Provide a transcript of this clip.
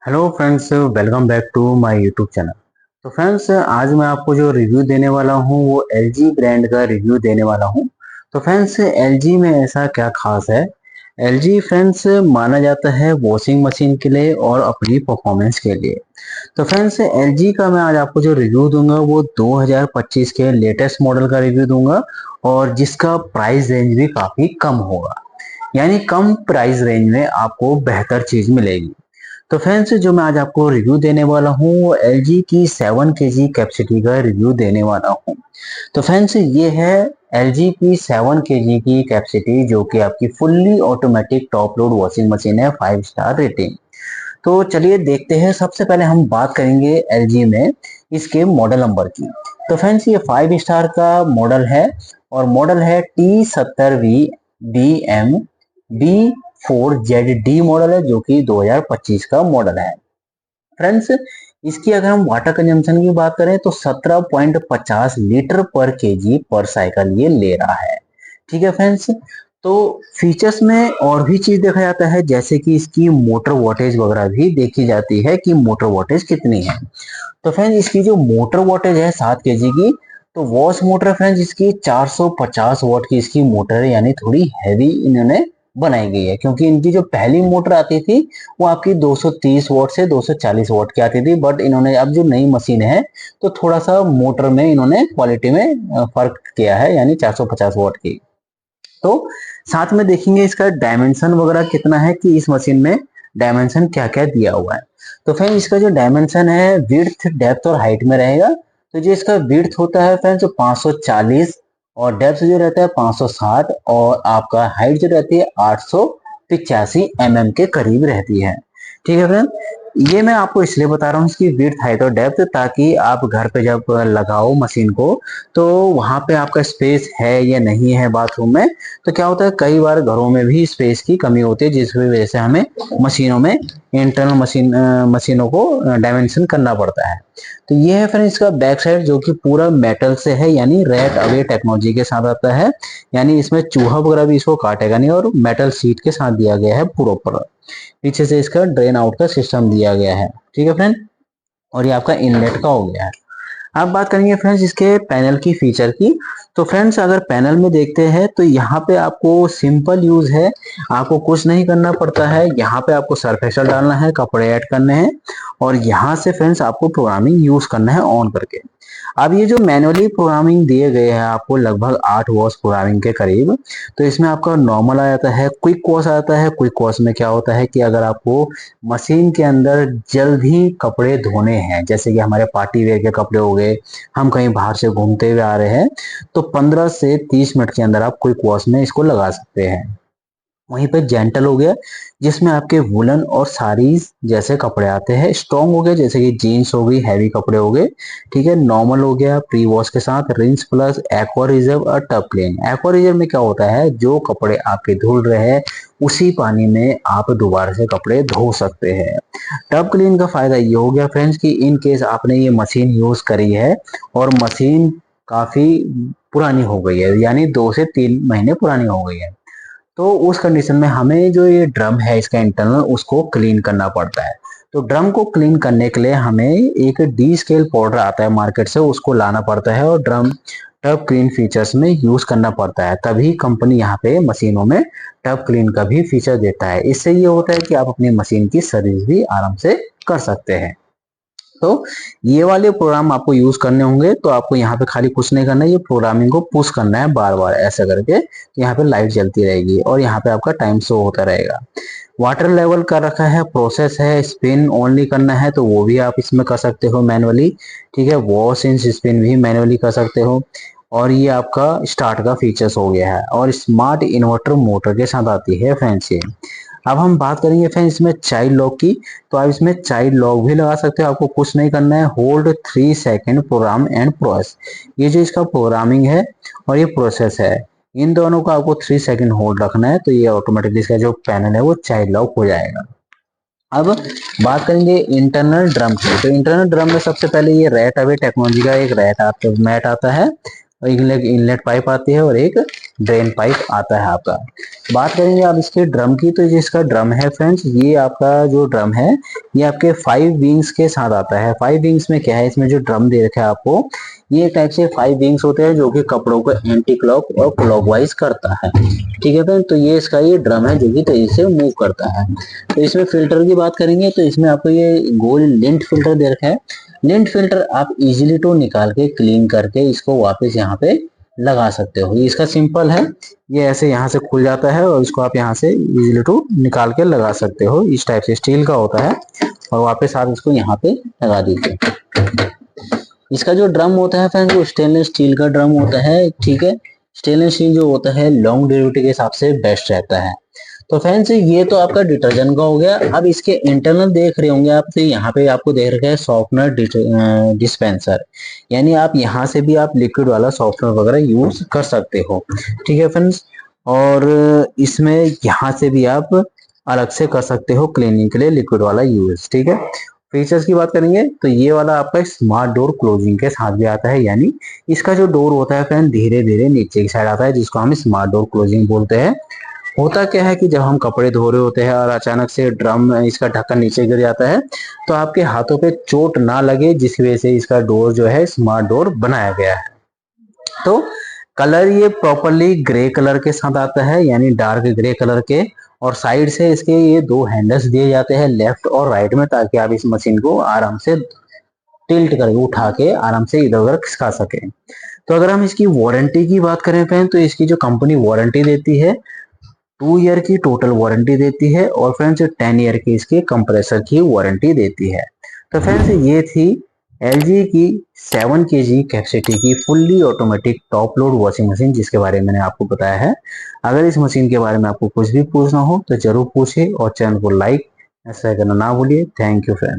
Hello friends, welcome back to my YouTube channel. तो friends, आज मैं आपको जो रिव्यू देने वाला हूँ वो एलजी ब्रांड का रिव्यू देने वाला हूँ। तो फ्रेंड्स, एलजी में ऐसा क्या खास है। एलजी फ्रेंड्स माना जाता है वॉशिंग मशीन के लिए और अपनी परफॉर्मेंस के लिए। तो फ्रेंड्स, एलजी का मैं आज आपको जो रिव्यू दूंगा वो 2025 के लेटेस्ट मॉडल का रिव्यू दूंगा, और जिसका प्राइस रेंज भी काफी कम होगा। यानी कम प्राइस रेंज में आपको बेहतर चीज मिलेगी। तो फ्रेंड्स, जो मैं आज आपको रिव्यू देने वाला हूँ वो एल जी की 7 kg कैपेसिटी का रिव्यू देने वाला हूँ। तो फ्रेंड्स, ये है एल जी की 7 kg की कैपेसिटी, जो कि आपकी fully automatic top load washing machine है, 5 स्टार रेटिंग। तो चलिए देखते हैं। सबसे पहले हम बात करेंगे एल जी में इसके मॉडल नंबर की। तो फ्रेंड्स, ये 5 स्टार का मॉडल है, और मॉडल है T70V BM B4ZD मॉडल है, जो कि 2025 का मॉडल है। फ्रेंड्स, इसकी अगर हम वाटर कंजम्पशन की बात करें तो 17.50 लीटर पर केजी पर साइकिल ये ले रहा है। ठीक है फ्रेंड्स। तो फीचर्स में और भी चीज देखा जाता है, जैसे कि इसकी मोटर वोल्टेज वगैरह भी देखी जाती है कि मोटर वोल्टेज कितनी है। तो फ्रेंड्स, इसकी जो मोटर वोल्टेज है 7 kg की, तो वॉश मोटर फ्रेंड्स इसकी 450 वॉट की इसकी मोटर है, यानी थोड़ी हैवी इन्होंने बनाई गई है। क्योंकि इनकी जो पहली मोटर आती थी वो आपकी 230 वॉट से 240 वॉट की आती थी, बट इन्होंने अब जो नई मशीन है तो थोड़ा सा मोटर में इन्होंने क्वालिटी में फर्क किया है, यानी 450 वॉट की। तो साथ में देखेंगे इसका डायमेंशन वगैरह कितना है, कि इस मशीन में डायमेंशन क्या क्या दिया हुआ है। तो फ्रेंड, इसका जो डायमेंशन है विड्थ डेप्थ और हाइट में रहेगा। तो जो इसका विड्थ होता है फ्रेंड्स 540, और डेप्थ जो रहता है 560, और आपका हाइट जो रहती है 885 के करीब रहती है। ठीक है फ्रेंड। ये मैं आपको इसलिए बता रहा हूँ इसकी विड्थ हाइट और डेप्थ, ताकि आप घर पे जब लगाओ मशीन को तो वहां पे आपका स्पेस है या नहीं है बाथरूम में। तो क्या होता है, कई बार घरों में भी स्पेस की कमी होती है, जिसकी वजह से हमें मशीनों में इंटरनल मशीनों को डायमेंशन करना पड़ता है। तो ये है फ्रेंड इसका बैक साइड, जो कि पूरा मेटल से है, यानी रेट अवे टेक्नोलॉजी के साथ आता है। यानी इसमें चूहा वगैरह भी इसको काटेगा नहीं, और मेटल सीट के साथ दिया गया है प्रॉपर। पीछे से इसका ड्रेन आउट का सिस्टम दिया गया है। ठीक है फ्रेंड। और ये आपका इनलेट का हो गया है। अब बात करेंगे फ्रेंड्स इसके पैनल की फीचर की। तो फ्रेंड्स, अगर पैनल में देखते हैं तो यहाँ पे आपको सिंपल यूज है, आपको कुछ नहीं करना पड़ता है। यहाँ पे आपको सर्फ एक्सेल डालना है, कपड़े ऐड करने हैं, और यहाँ से फ्रेंड्स आपको प्रोग्रामिंग यूज करना है ऑन करके। अब ये जो मैनुअली प्रोग्रामिंग दिए गए हैं आपको लगभग 8 वॉश प्रोग्रामिंग के करीब। तो इसमें आपका नॉर्मल आ जाता है, क्विक वॉश आ जाता है। क्विक वॉश में क्या होता है कि अगर आपको मशीन के अंदर जल्द ही कपड़े धोने हैं, जैसे कि हमारे पार्टी वेयर के कपड़े हो गए, हम कहीं बाहर से घूमते हुए आ रहे हैं, तो 15 से 30 मिनट के अंदर आप क्विक वॉश में इसको लगा सकते हैं। वहीं पे जेंटल हो गया, जिसमें आपके वुलन और साड़ीज जैसे कपड़े आते हैं। स्ट्रॉन्ग हो गया, जैसे कि जीन्स हो गई, हैवी कपड़े हो गए। ठीक है। नॉर्मल हो गया प्री वॉश के साथ। रिंस प्लस एक्वा रिजर्व और टब क्लीन। एक्वा रिजर्व में क्या होता है, जो कपड़े आपके धुल रहे हैं उसी पानी में आप दोबारा से कपड़े धो सकते हैं। टब क्लीन का फायदा ये हो गया फ्रेंड्स कि इन केस आपने ये मशीन यूज करी है और मशीन काफी पुरानी हो गई है, यानी 2 से 3 महीने पुरानी हो गई है, तो उस कंडीशन में हमें जो ये ड्रम है इसका इंटरनल उसको क्लीन करना पड़ता है। तो ड्रम को क्लीन करने के लिए हमें एक डी स्केल पाउडर आता है मार्केट से, उसको लाना पड़ता है और ड्रम टब क्लीन फीचर्स में यूज करना पड़ता है। तभी कंपनी यहाँ पे मशीनों में टब क्लीन का भी फीचर देता है। इससे ये होता है कि आप अपनी मशीन की सर्विस भी आराम से कर सकते हैं। तो ये वाले प्रोग्राम आपको यूज करने होंगे, तो आपको यहाँ पे खाली कुछ नहीं करना है, ये प्रोग्रामिंग को पुश करना है बार बार ऐसे करके। तो यहाँ पे लाइट जलती रहेगी और यहाँ पे आपका टाइम शो होता रहेगा। वाटर लेवल कर रखा है, प्रोसेस है, स्पिन ओनली करना है तो वो भी आप इसमें कर सकते हो मैनुअली। ठीक है। वॉश इन स्पिन भी मैनुअली कर सकते हो। और ये आपका स्टार्ट का फीचर्स हो गया है, और स्मार्ट इन्वर्टर मोटर के साथ आती है फ्रेंड्स ये। अब हम बात करेंगे फ्रेंड्स इसमें चाइल्ड लॉक की। तो आप इसमें चाइल्ड लॉक भी लगा सकते हो, आपको कुछ नहीं करना है। Hold 3 second program and process. ये जो इसका प्रोग्रामिंग है और ये प्रोसेस है, इन दोनों को आपको 3 सेकेंड होल्ड रखना है, तो ये ऑटोमेटिकली इसका जो पैनल है वो चाइल्ड लॉक हो जाएगा। अब बात करेंगे इंटरनल ड्रम की। तो इंटरनल ड्रम में सबसे पहले ये रैट अवे टेक्नोलॉजी का एक मैट आता है। इनलेट पाइप आती है और एक ड्रेन पाइप आता है आपका। बात करेंगे आप इसके ड्रम की, तो जिसका ड्रम है फ्रेंड्स, ये आपका जो ड्रम है ये आपके 5 विंग्स के साथ आता है। 5 विंग्स में क्या है, इसमें जो ड्रम दे रखा है आपको, ये एक टाइप से 5 विंग्स होते हैं जो कि कपड़ों को एंटी क्लॉक और क्लॉकवाइज करता है। ठीक है फ्रेंड, तो ये इसका ये ड्रम है जो कि तेजी से मूव करता है। तो इसमें फिल्टर की बात करेंगे तो इसमें आपको ये गोल लिंट फिल्टर दे रखा है। लिंट फिल्टर आप इजीली टू निकाल के क्लीन करके इसको वापस यहाँ पे लगा सकते हो। ये इसका सिंपल है, ये ऐसे यहाँ से खुल जाता है और इसको आप यहाँ से इजीली टू निकाल के लगा सकते हो। इस टाइप से स्टील का होता है और वापस आप इसको यहाँ पे लगा दीजिए। इसका जो ड्रम होता है फ्रेंड्स वो स्टेनलेस स्टील का ड्रम होता है। ठीक है, स्टेनलेस स्टील जो होता है लॉन्ग ड्यूरेबिलिटी के हिसाब से बेस्ट रहता है। तो फ्रेंड्स ये तो आपका डिटर्जेंट का हो गया। अब इसके इंटरनल देख रहे होंगे आप, तो यहाँ पे आपको देख रखा है सॉफ्टनर डिस्पेंसर, यानी आप यहाँ से भी आप लिक्विड वाला सॉफ्टनर वगैरह यूज कर सकते हो। ठीक है फ्रेंड्स, और इसमें यहाँ से भी आप अलग से कर सकते हो क्लीनिंग के लिए लिक्विड वाला यूज। ठीक है, फीचर्स की बात करेंगे तो ये वाला आपका स्मार्ट डोर क्लोजिंग के साथ भी आता है, यानी इसका जो डोर होता है फ्रेंड धीरे धीरे नीचे की साइड आता है, जिसको हम स्मार्ट डोर क्लोजिंग बोलते हैं। होता क्या है कि जब हम कपड़े धो रहे होते हैं और अचानक से ड्रम इसका ढक्कन नीचे गिर जाता है तो आपके हाथों पे चोट ना लगे, जिसकी वजह से इसका डोर जो है स्मार्ट डोर बनाया गया है। तो कलर ये प्रॉपरली ग्रे कलर के साथ आता है, यानी डार्क ग्रे कलर के, और साइड से इसके ये 2 हैंडल्स दिए जाते हैं लेफ्ट और राइट में, ताकि आप इस मशीन को आराम से टिल्ट करके उठा के आराम से इधर उधर खिसका सके। तो अगर हम इसकी वारंटी की बात करें फ्रेंड, तो इसकी जो कंपनी वारंटी देती है 2 ईयर की टोटल वारंटी देती है, और फ्रेंड्स 10 ईयर की इसके कंप्रेसर की वारंटी देती है। तो फ्रेंड्स ये थी LG की 7 kg कैपेसिटी की fully automatic top load washing machine, जिसके बारे में मैंने आपको बताया है। अगर इस मशीन के बारे में आपको कुछ भी पूछना हो तो जरूर पूछिए, और चैनल को लाइक सब्सक्राइब करना ना भूलिए। Thank you friends.